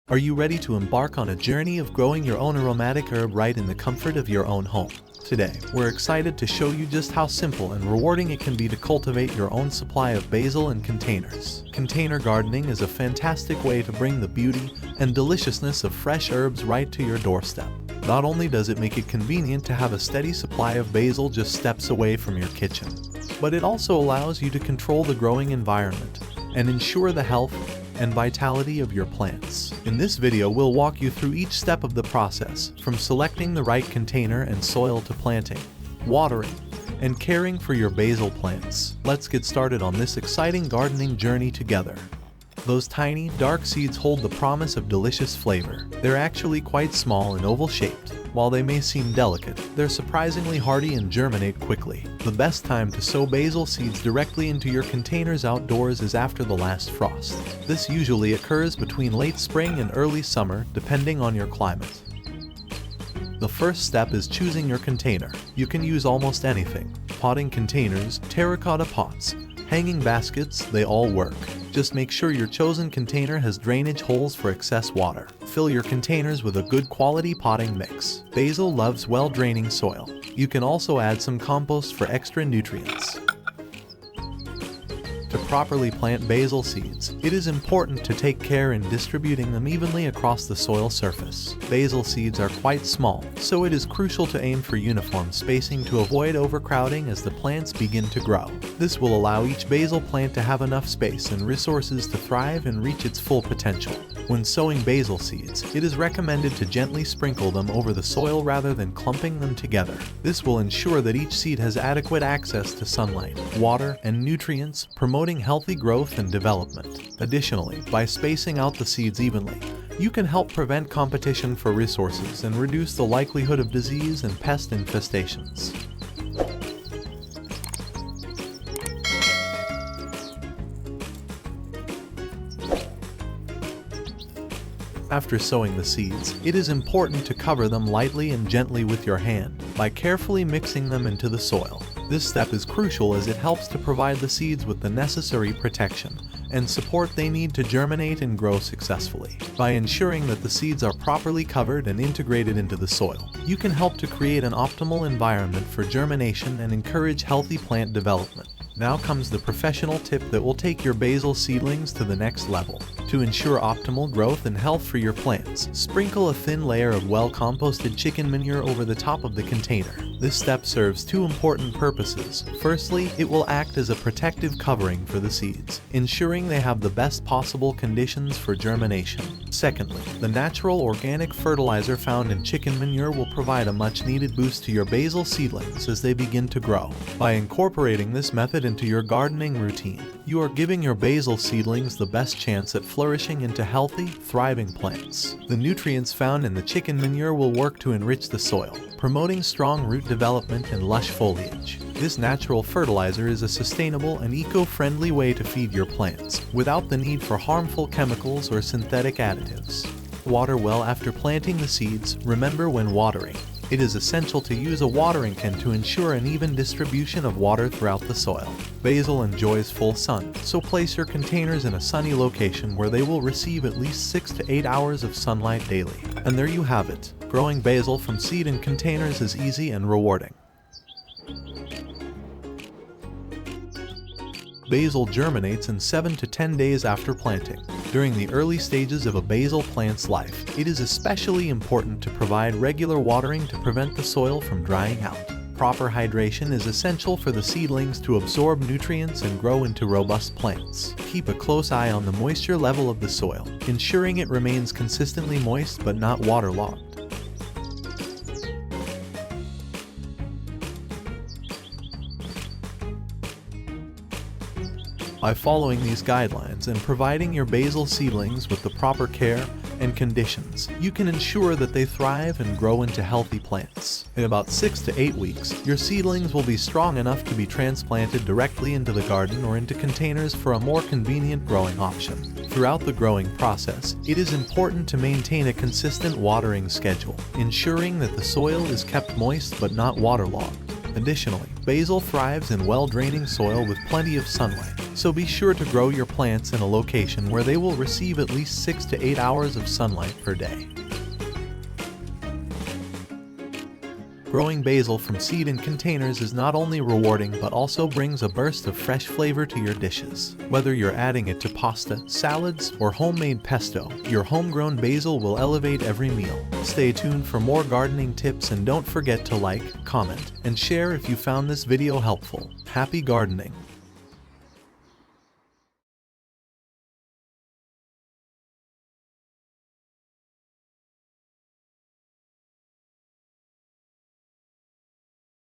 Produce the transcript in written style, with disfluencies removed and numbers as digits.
Are you ready to embark on a journey of growing your own aromatic herb right in the comfort of your own home? Today, we're excited to show you just how simple and rewarding it can be to cultivate your own supply of basil in containers. Container gardening is a fantastic way to bring the beauty and deliciousness of fresh herbs right to your doorstep. Not only does it make it convenient to have a steady supply of basil just steps away from your kitchen, but it also allows you to control the growing environment and ensure the health and vitality of your plants. In this video, we'll walk you through each step of the process, from selecting the right container and soil to planting, watering, and caring for your basil plants. Let's get started on this exciting gardening journey together. Those tiny, dark seeds hold the promise of delicious flavor. They're actually quite small and oval-shaped. While they may seem delicate, they're surprisingly hardy and germinate quickly. The best time to sow basil seeds directly into your containers outdoors is after the last frost. This usually occurs between late spring and early summer, depending on your climate. The first step is choosing your container. You can use almost anything: potting containers, terracotta pots, hanging baskets, they all work. Just make sure your chosen container has drainage holes for excess water. Fill your containers with a good quality potting mix. Basil loves well-draining soil. You can also add some compost for extra nutrients. To properly plant basil seeds, it is important to take care in distributing them evenly across the soil surface. Basil seeds are quite small, so it is crucial to aim for uniform spacing to avoid overcrowding as the plants begin to grow. This will allow each basil plant to have enough space and resources to thrive and reach its full potential. When sowing basil seeds, it is recommended to gently sprinkle them over the soil rather than clumping them together. This will ensure that each seed has adequate access to sunlight, water, and nutrients, promoting healthy growth and development. Additionally, by spacing out the seeds evenly, you can help prevent competition for resources and reduce the likelihood of disease and pest infestations. After sowing the seeds, it is important to cover them lightly and gently with your hand by carefully mixing them into the soil. This step is crucial as it helps to provide the seeds with the necessary protection and support they need to germinate and grow successfully. By ensuring that the seeds are properly covered and integrated into the soil, you can help to create an optimal environment for germination and encourage healthy plant development. Now comes the professional tip that will take your basil seedlings to the next level. To ensure optimal growth and health for your plants, sprinkle a thin layer of well-composted chicken manure over the top of the container. This step serves two important purposes. Firstly, it will act as a protective covering for the seeds, ensuring they have the best possible conditions for germination. Secondly, the natural organic fertilizer found in chicken manure will provide a much-needed boost to your basil seedlings as they begin to grow. By incorporating this method into your gardening routine, you are giving your basil seedlings the best chance at flourishing into healthy, thriving plants. The nutrients found in the chicken manure will work to enrich the soil, promoting strong root development and lush foliage. This natural fertilizer is a sustainable and eco-friendly way to feed your plants, without the need for harmful chemicals or synthetic additives. Water well after planting the seeds. Remember, when watering, it is essential to use a watering can to ensure an even distribution of water throughout the soil. Basil enjoys full sun, so place your containers in a sunny location where they will receive at least 6 to 8 hours of sunlight daily. And there you have it. Growing basil from seed in containers is easy and rewarding. Basil germinates in 7 to 10 days after planting. During the early stages of a basil plant's life, it is especially important to provide regular watering to prevent the soil from drying out. Proper hydration is essential for the seedlings to absorb nutrients and grow into robust plants. Keep a close eye on the moisture level of the soil, ensuring it remains consistently moist but not waterlogged. By following these guidelines and providing your basil seedlings with the proper care and conditions, you can ensure that they thrive and grow into healthy plants. In about 6 to 8 weeks, your seedlings will be strong enough to be transplanted directly into the garden or into containers for a more convenient growing option. Throughout the growing process, it is important to maintain a consistent watering schedule, ensuring that the soil is kept moist but not waterlogged. Additionally, basil thrives in well-draining soil with plenty of sunlight, so be sure to grow your plants in a location where they will receive at least 6 to 8 hours of sunlight per day. Growing basil from seed in containers is not only rewarding but also brings a burst of fresh flavor to your dishes. Whether you're adding it to pasta, salads, or homemade pesto, your homegrown basil will elevate every meal. Stay tuned for more gardening tips and don't forget to like, comment, and share if you found this video helpful. Happy gardening!